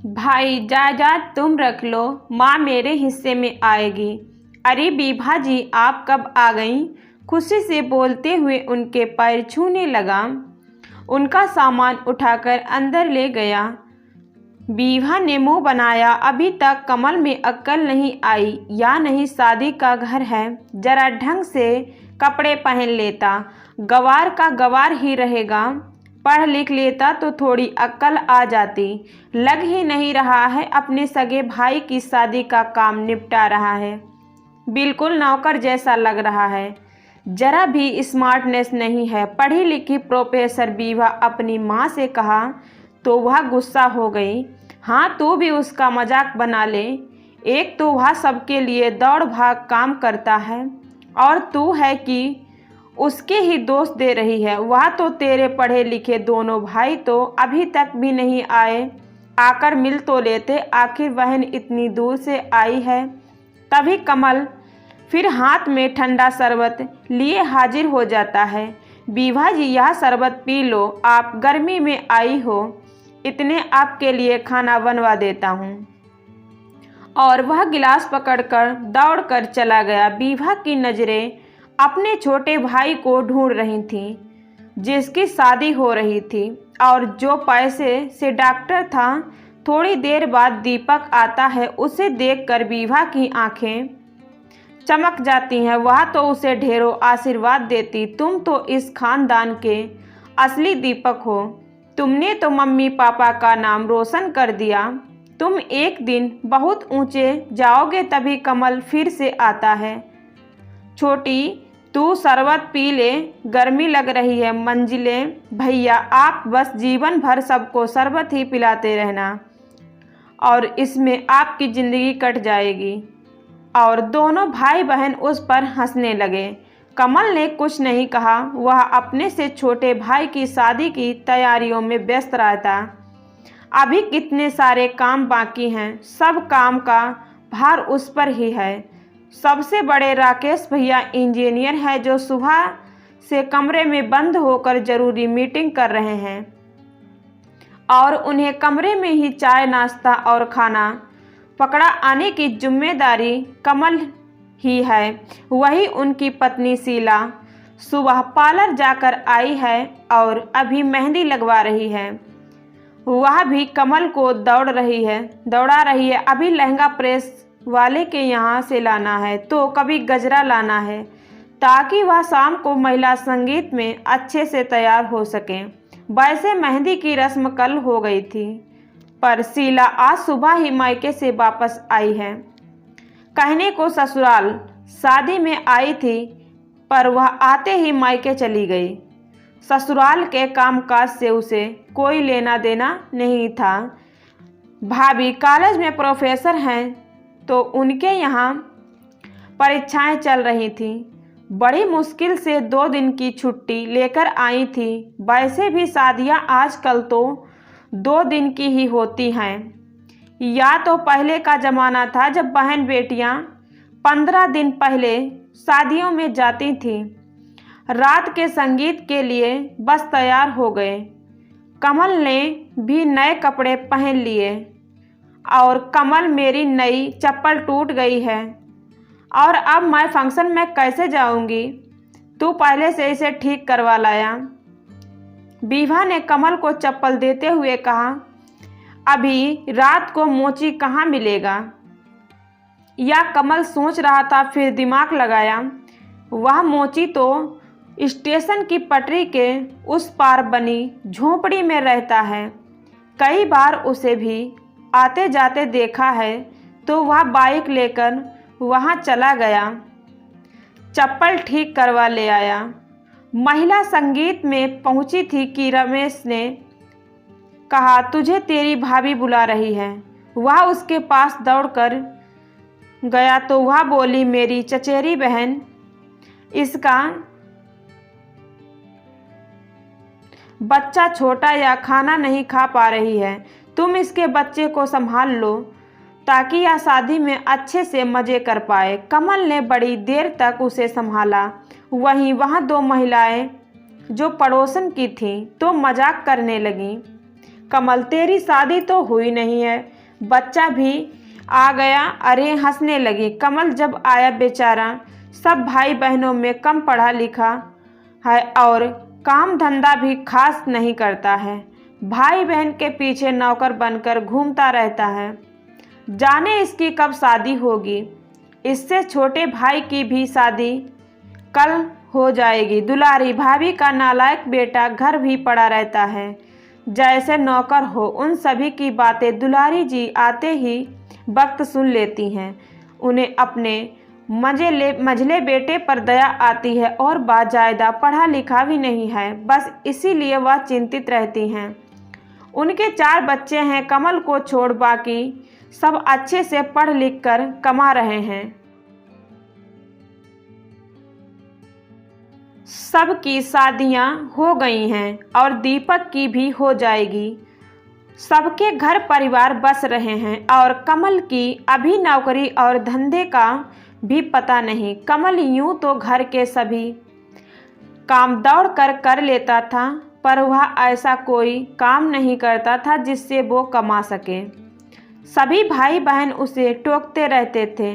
भाई जायदाद तुम रख लो, माँ मेरे हिस्से में आएगी। अरे बीभा जी आप कब आ गईं? खुशी से बोलते हुए उनके पैर छूने लगा। उनका सामान उठाकर अंदर ले गया। बीभा ने मुंह बनाया, अभी तक कमल में अक्ल नहीं आई या नहीं शादी का घर है, जरा ढंग से कपड़े पहन लेता, गवार का गवार ही रहेगा। पढ़ लिख लेता तो थोड़ी अक्ल आ जाती। लग ही नहीं रहा है अपने सगे भाई की शादी का काम निपटा रहा है, बिल्कुल नौकर जैसा लग रहा है, जरा भी स्मार्टनेस नहीं है। पढ़ी लिखी प्रोफेसर बीभा अपनी माँ से कहा तो वह गुस्सा हो गई। हाँ तू भी उसका मजाक बना ले, एक तो वह सबके लिए दौड़ भाग काम करता है और तू है कि उसके ही दोष दे रही है। वह तो तेरे पढ़े लिखे दोनों भाई तो अभी तक भी नहीं आए, आकर मिल तो लेते, आखिर बहन इतनी दूर से आई है। तभी कमल फिर हाथ में ठंडा शरबत लिए हाजिर हो जाता है। बीभा जी यह शरबत पी लो, आप गर्मी में आई हो, इतने आपके लिए खाना बनवा देता हूँ। और वह गिलास पकड़कर दौड़कर चला गया। बीभा की नज़रें अपने छोटे भाई को ढूंढ रही थीं, जिसकी शादी हो रही थी और जो पैसे से डॉक्टर था। थोड़ी देर बाद दीपक आता है, उसे देखकर बीभा की आंखें चमक जाती हैं। वह तो उसे ढेरों आशीर्वाद देती, तुम तो इस खानदान के असली दीपक हो, तुमने तो मम्मी पापा का नाम रोशन कर दिया, तुम एक दिन बहुत ऊंचे जाओगे। तभी कमल फिर से आता है, छोटी तू शरबत पी ले, गर्मी लग रही है। मंजिले भैया आप बस जीवन भर सबको शरबत ही पिलाते रहना और इसमें आपकी ज़िंदगी कट जाएगी। और दोनों भाई बहन उस पर हंसने लगे। कमल ने कुछ नहीं कहा, वह अपने से छोटे भाई की शादी की तैयारियों में व्यस्त रहता। अभी कितने सारे काम बाकी हैं, सब काम का भार उस पर ही है। सबसे बड़े राकेश भैया इंजीनियर हैं, जो सुबह से कमरे में बंद होकर ज़रूरी मीटिंग कर रहे हैं और उन्हें कमरे में ही चाय नाश्ता और खाना पकड़ा आने की जिम्मेदारी कमल ही है। वही उनकी पत्नी शीला सुबह पार्लर जाकर आई है और अभी मेहंदी लगवा रही है। वह भी कमल को दौड़ा रही है। अभी लहंगा प्रेस वाले के यहाँ से लाना है तो कभी गजरा लाना है, ताकि वह शाम को महिला संगीत में अच्छे से तैयार हो सकें। वैसे मेहंदी की रस्म कल हो गई थी, पर शीला आज सुबह ही मायके से वापस आई है। कहने को ससुराल शादी में आई थी, पर वह आते ही मायके चली गई। ससुराल के कामकाज से उसे कोई लेना देना नहीं था। भाभी कॉलेज में प्रोफेसर हैं तो उनके यहाँ परीक्षाएं चल रही थीं। बड़ी मुश्किल से 2 दिन की छुट्टी लेकर आई थी। वैसे भी शादियाँ आजकल तो 2 दिन की ही होती हैं, या तो पहले का ज़माना था जब बहन बेटियाँ 15 दिन पहले शादियों में जाती थीं। रात के संगीत के लिए बस तैयार हो गए। कमल ने भी नए कपड़े पहन लिए और कमल मेरी नई चप्पल टूट गई है और अब मैं फंक्शन में कैसे जाऊंगी, तू पहले से इसे ठीक करवा लाया। बीभा ने कमल को चप्पल देते हुए कहा, अभी रात को मोची कहाँ मिलेगा। या कमल सोच रहा था, फिर दिमाग लगाया, वह मोची तो स्टेशन की पटरी के उस पार बनी झोंपड़ी में रहता है। कई बार उसे भी आते जाते देखा है, तो वह बाइक लेकर वहां चला गया, चप्पल ठीक करवा ले आया। महिला संगीत में पहुंची थी कि रमेश ने कहा, तुझे तेरी भाभी बुला रही है। वह उसके पास दौड़कर गया तो वह बोली, मेरी चचेरी बहन, इसका बच्चा छोटा या खाना नहीं खा पा रही है, तुम इसके बच्चे को संभाल लो ताकि यह शादी में अच्छे से मज़े कर पाए। कमल ने बड़ी देर तक उसे संभाला। वहीं वहाँ 2 महिलाएं जो पड़ोसन की थीं तो मजाक करने लगीं। कमल तेरी शादी तो हुई नहीं है, बच्चा भी आ गया। अरे हंसने लगी। कमल जब आया बेचारा सब भाई बहनों में कम पढ़ा लिखा है और काम धंधा भी खास नहीं करता है। भाई बहन के पीछे नौकर बनकर घूमता रहता है। जाने इसकी कब शादी होगी। इससे छोटे भाई की भी शादी कल हो जाएगी। दुलारी भाभी का नालायक बेटा घर भी पड़ा रहता है, जैसे नौकर हो। उन सभी की बातें दुलारी जी आते ही वक्त सुन लेती हैं। उन्हें अपने मझले बेटे पर दया आती है और बाज़ायदा पढ़ा लिखा भी नहीं है, बस इसीलिए वह चिंतित रहती हैं। उनके 4 बच्चे हैं, कमल को छोड़ बाकी सब अच्छे से पढ़ लिख कर कमा रहे हैं। सबकी शादियां हो गई हैं और दीपक की भी हो जाएगी। सबके घर परिवार बस रहे हैं और कमल की अभी नौकरी और धंधे का भी पता नहीं। कमल यूं तो घर के सभी काम दौड़ कर लेता था, पर वह ऐसा कोई काम नहीं करता था जिससे वो कमा सके। सभी भाई बहन उसे टोकते रहते थे,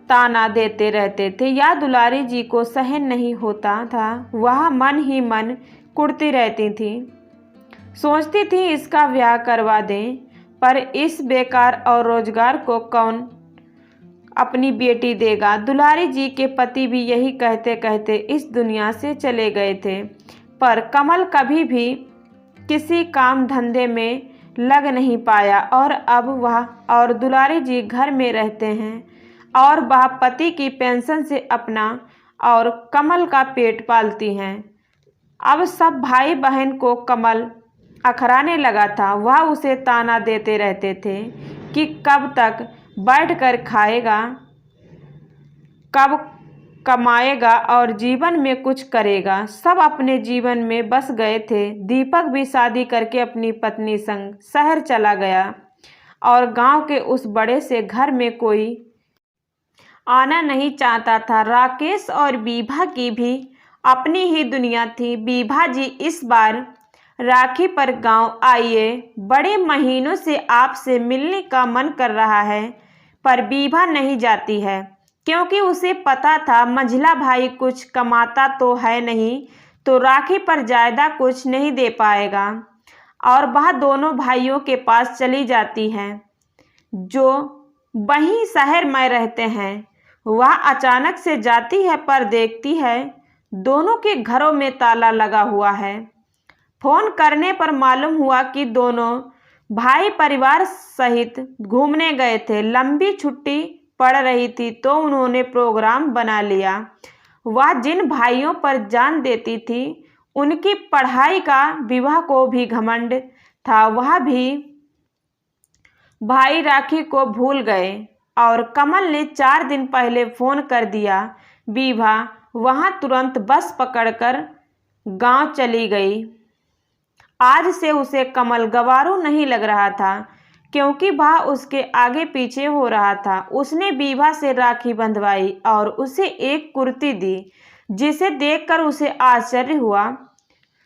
ताना देते रहते थे। या दुलारी जी को सहन नहीं होता था। वह मन ही मन कुढ़ती रहती थी। सोचती थी इसका ब्याह करवा दें, पर इस बेकार और रोजगार को कौन अपनी बेटी देगा। दुलारी जी के पति भी यही कहते कहते इस दुनिया से चले गए थे, पर कमल कभी भी किसी काम धंधे में लग नहीं पाया और अब वह और दुलारी जी घर में रहते हैं और वह पति की पेंशन से अपना और कमल का पेट पालती हैं। अब सब भाई बहन को कमल अखराने लगा था। वह उसे ताना देते रहते थे कि कब तक बैठकर खाएगा, कब कमाएगा और जीवन में कुछ करेगा। सब अपने जीवन में बस गए थे। दीपक भी शादी करके अपनी पत्नी संग शहर चला गया और गांव के उस बड़े से घर में कोई आना नहीं चाहता था। राकेश और बीभा की भी अपनी ही दुनिया थी। बीभा जी इस बार राखी पर गांव आइए, बड़े महीनों से आपसे मिलने का मन कर रहा है, पर बीभा नहीं जाती है क्योंकि उसे पता था मंझला भाई कुछ कमाता तो है नहीं, तो राखी पर ज़्यादा कुछ नहीं दे पाएगा और वह दोनों भाइयों के पास चली जाती है जो वहीं शहर में रहते हैं। वह अचानक से जाती है पर देखती है दोनों के घरों में ताला लगा हुआ है। फोन करने पर मालूम हुआ कि दोनों भाई परिवार सहित घूमने गए थे। लंबी छुट्टी पड़ रही थी तो उन्होंने प्रोग्राम बना लिया। वह जिन भाइयों पर जान देती थी उनकी पढ़ाई का विवाह को भी घमंड था। वह भी भाई राखी को भूल गए और कमल ने 4 दिन पहले फोन कर दिया। विभा वहां तुरंत बस पकड़कर गांव चली गई। आज से उसे कमल गवारू नहीं लग रहा था क्योंकि वह उसके आगे पीछे हो रहा था। उसने विभा से राखी बंधवाई और उसे एक कुर्ती दी जिसे देखकर उसे आश्चर्य हुआ।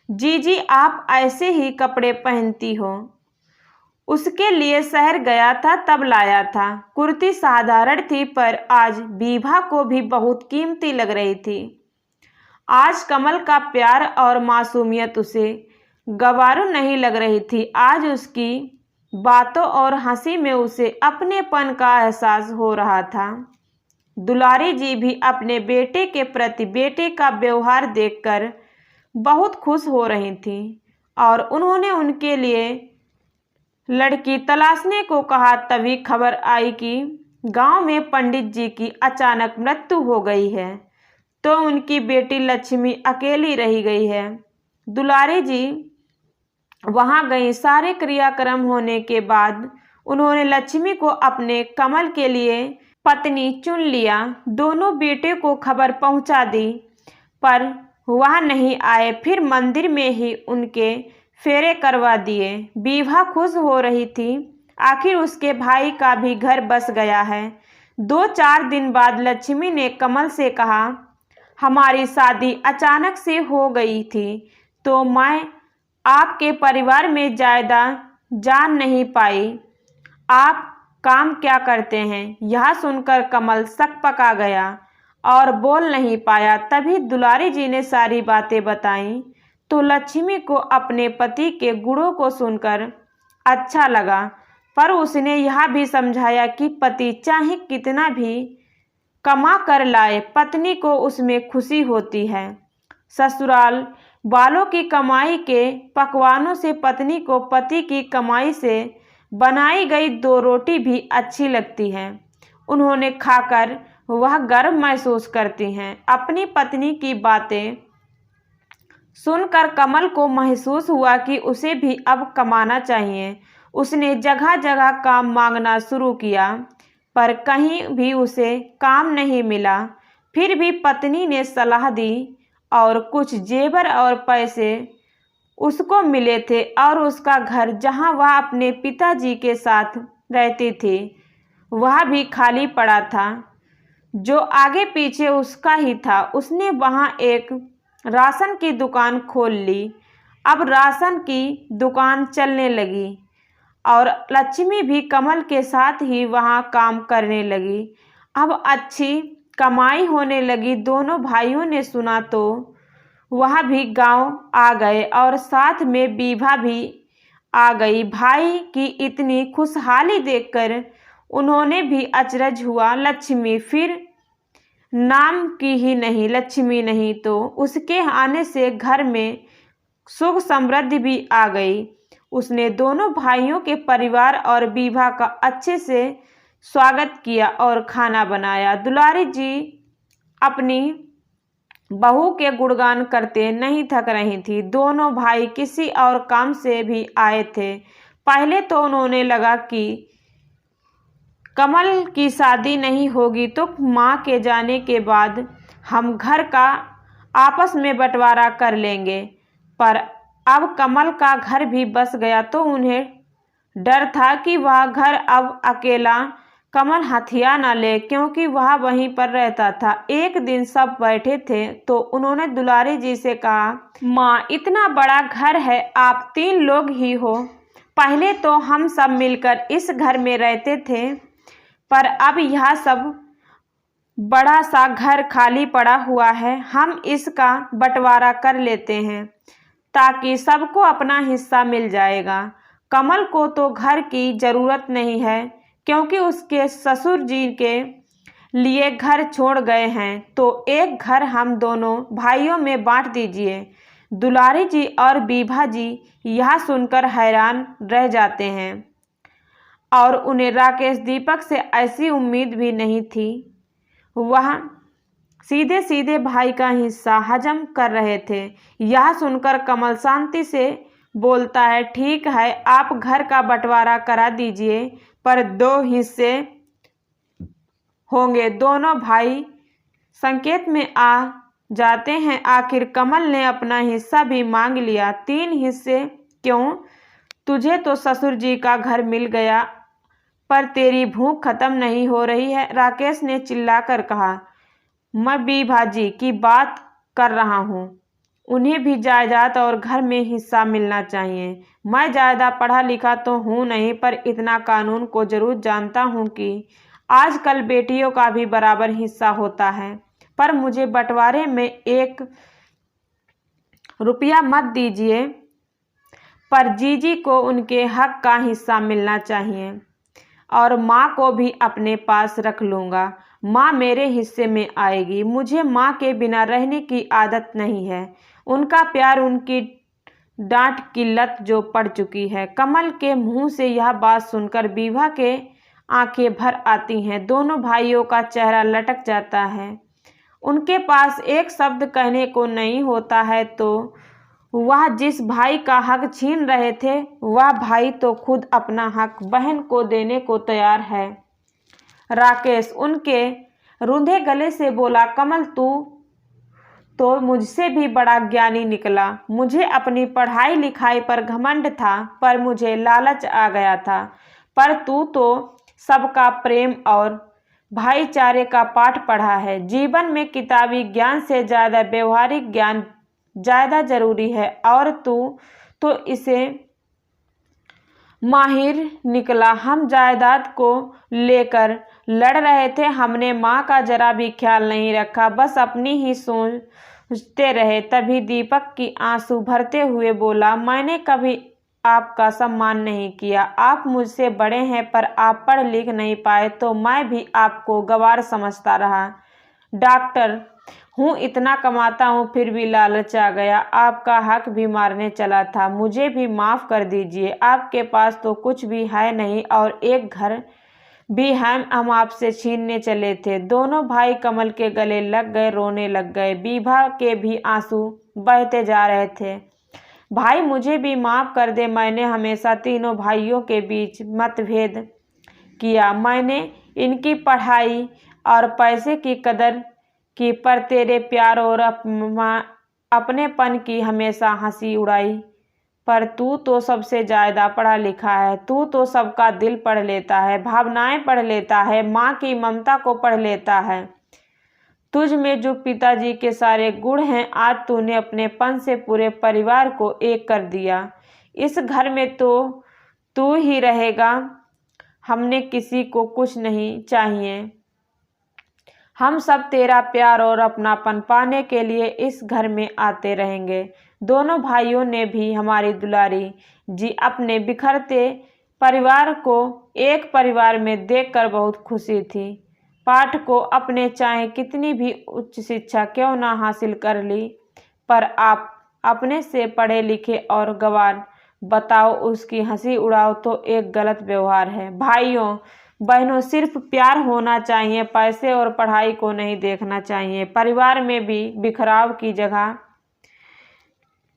जीजी आप ऐसे ही कपड़े पहनती हो? उसके लिए शहर गया था तब लाया था। कुर्ती साधारण थी पर आज विभा को भी बहुत कीमती लग रही थी। आज कमल का प्यार और मासूमियत उसे गवारू नहीं लग रही थी। आज उसकी बातों और हंसी में उसे अपनेपन का एहसास हो रहा था। दुलारी जी भी अपने बेटे के प्रति बेटे का व्यवहार देखकर बहुत खुश हो रही थी और उन्होंने उनके लिए लड़की तलाशने को कहा। तभी खबर आई कि गांव में पंडित जी की अचानक मृत्यु हो गई है, तो उनकी बेटी लक्ष्मी अकेली रह गई है। दुलारी जी वहां गई। सारे क्रियाक्रम होने के बाद उन्होंने लक्ष्मी को अपने कमल के लिए पत्नी चुन लिया। दोनों बेटे को खबर पहुंचा दी पर वह नहीं आए। फिर मंदिर में ही उनके फेरे करवा दिए। विभा खुश हो रही थी, आखिर उसके भाई का भी घर बस गया है। 2-4 दिन बाद लक्ष्मी ने कमल से कहा, हमारी शादी अचानक से हो गई थी तो मैं आपके परिवार में ज़्यादा जान नहीं पाई। आप काम क्या करते हैं? यह सुनकर कमल सकपका गया और बोल नहीं पाया। तभी दुलारी जी ने सारी बातें बताईं तो लक्ष्मी को अपने पति के गुणों को सुनकर अच्छा लगा, पर उसने यह भी समझाया कि पति चाहे कितना भी कमा कर लाए, पत्नी को उसमें खुशी होती है। ससुराल वालों की कमाई के पकवानों से पत्नी को पति की कमाई से बनाई गई 2 रोटी भी अच्छी लगती है। उन्होंने खाकर वह गर्व महसूस करती हैं। अपनी पत्नी की बातें सुनकर कमल को महसूस हुआ कि उसे भी अब कमाना चाहिए। उसने जगह जगह काम मांगना शुरू किया, पर कहीं भी उसे काम नहीं मिला। फिर भी पत्नी ने सलाह दी और कुछ जेवर और पैसे उसको मिले थे और उसका घर जहां वह अपने पिताजी के साथ रहती थी वह भी खाली पड़ा था, जो आगे पीछे उसका ही था। उसने वहां एक राशन की दुकान खोल ली। अब राशन की दुकान चलने लगी और लक्ष्मी भी कमल के साथ ही वहां काम करने लगी। अब अच्छी कमाई होने लगी। दोनों भाइयों ने सुना तो वह भी गांव आ गए और साथ में बीभा भी आ गई। भाई की इतनी खुशहाली देखकर उन्होंने भी अचरज हुआ। लक्ष्मी फिर नाम की ही नहीं, लक्ष्मी नहीं तो उसके आने से घर में सुख समृद्धि भी आ गई। उसने दोनों भाइयों के परिवार और बीभा का अच्छे से स्वागत किया और खाना बनाया। दुलारी जी अपनी बहू के गुणगान करते नहीं थक रही थी। दोनों भाई किसी और काम से भी आए थे। पहले तो उन्होंने लगा कि कमल की शादी नहीं होगी तो माँ के जाने के बाद हम घर का आपस में बंटवारा कर लेंगे, पर अब कमल का घर भी बस गया तो उन्हें डर था कि वह घर अब अकेला कमल हथिया न ले, क्योंकि वह वहीं पर रहता था। एक दिन सब बैठे थे तो उन्होंने दुलारी जी से कहा, माँ इतना बड़ा घर है, आप 3 लोग ही हो। पहले तो हम सब मिलकर इस घर में रहते थे, पर अब यह सब बड़ा सा घर खाली पड़ा हुआ है। हम इसका बंटवारा कर लेते हैं ताकि सबको अपना हिस्सा मिल जाएगा। कमल को तो घर की ज़रूरत नहीं है, क्योंकि उसके ससुर जी के लिए घर छोड़ गए हैं, तो एक घर हम दोनों भाइयों में बांट दीजिए। दुलारी जी और बीभा जी यह सुनकर हैरान रह जाते हैं और उन्हें राकेश दीपक से ऐसी उम्मीद भी नहीं थी। वह सीधे सीधे भाई का हिस्सा हजम कर रहे थे। यह सुनकर कमल शांति से बोलता है, ठीक है, आप घर का बंटवारा करा दीजिए, पर 2 हिस्से होंगे। दोनों भाई संकेत में आ जाते हैं। आखिर कमल ने अपना हिस्सा भी मांग लिया। 3 हिस्से क्यों? तुझे तो ससुर जी का घर मिल गया, पर तेरी भूख खत्म नहीं हो रही है, राकेश ने चिल्लाकर कहा। मैं बीभा जी की बात कर रहा हूँ, उन्हें भी जायदाद और घर में हिस्सा मिलना चाहिए। मैं ज़्यादा पढ़ा लिखा तो हूँ नहीं, पर इतना कानून को जरूर जानता हूँ कि आजकल बेटियों का भी बराबर हिस्सा होता है। पर मुझे बंटवारे में 1 रुपया मत दीजिए, पर जीजी को उनके हक का हिस्सा मिलना चाहिए और माँ को भी अपने पास रख लूँगा। माँ मेरे हिस्से में आएगी। मुझे माँ के बिना रहने की आदत नहीं है। उनका प्यार, उनकी डांट की लत जो पड़ चुकी है। कमल के मुंह से यह बात सुनकर बीभा के आंखें भर आती हैं। दोनों भाइयों का चेहरा लटक जाता है। उनके पास एक शब्द कहने को नहीं होता है, तो वह जिस भाई का हक छीन रहे थे, वह भाई तो खुद अपना हक बहन को देने को तैयार है। राकेश उनके रूंधे गले से बोला, कमल तू तो मुझसे भी बड़ा ज्ञानी निकला। मुझे अपनी पढ़ाई लिखाई पर घमंड था, पर मुझे लालच आ गया था। पर तू तो सबका प्रेम और भाईचारे का पाठ पढ़ा है। जीवन में किताबी ज्ञान से ज़्यादा व्यवहारिक ज्ञान ज़्यादा जरूरी है, और तू तो इसे माहिर निकला। हम जायदाद को लेकर लड़ रहे थे। हमने माँ का जरा भी ख्याल नहीं रखा, बस अपनी ही सोचते रहे। तभी दीपक की आंसू भरते हुए बोला, मैंने कभी आपका सम्मान नहीं किया। आप मुझसे बड़े हैं, पर आप पढ़ लिख नहीं पाए तो मैं भी आपको गंवार समझता रहा। डॉक्टर हूँ, इतना कमाता हूँ, फिर भी लालच आ गया। आपका हक भी मारने चला था। मुझे भी माफ़ कर दीजिए। आपके पास तो कुछ भी है नहीं और एक घर भी हम आपसे छीनने चले थे। दोनों भाई कमल के गले लग गए, रोने लग गए। विभा के भी आंसू बहते जा रहे थे। भाई मुझे भी माफ़ कर दे। मैंने हमेशा तीनों भाइयों के बीच मतभेद किया। मैंने इनकी पढ़ाई और पैसे की कदर की, पर तेरे प्यार और अपनेपन की हमेशा हंसी उड़ाई। पर तू तो सबसे ज़्यादा पढ़ा लिखा है। तू तो सबका दिल पढ़ लेता है, भावनाएं पढ़ लेता है, माँ की ममता को पढ़ लेता है। तुझ में जो पिताजी के सारे गुण हैं, आज तूने अपनेपन से पूरे परिवार को एक कर दिया। इस घर में तो तू ही रहेगा। हमने किसी को कुछ नहीं चाहिए। हम सब तेरा प्यार और अपनापन पाने के लिए इस घर में आते रहेंगे। दोनों भाइयों ने भी हमारी दुलारी जी अपने बिखरते परिवार को एक परिवार में देखकर बहुत खुशी थी। पाठ को अपने चाहे कितनी भी उच्च शिक्षा क्यों ना हासिल कर ली, पर आप अपने से पढ़े लिखे और गंवार बताओ, उसकी हंसी उड़ाओ तो एक गलत व्यवहार है। भाइयों बहनों, सिर्फ प्यार होना चाहिए, पैसे और पढ़ाई को नहीं देखना चाहिए। परिवार में भी बिखराव की जगह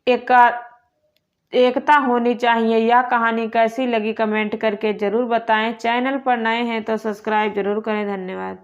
एकता होनी चाहिए। यह कहानी कैसी लगी कमेंट करके ज़रूर बताएं। चैनल पर नए हैं तो सब्सक्राइब जरूर करें। धन्यवाद।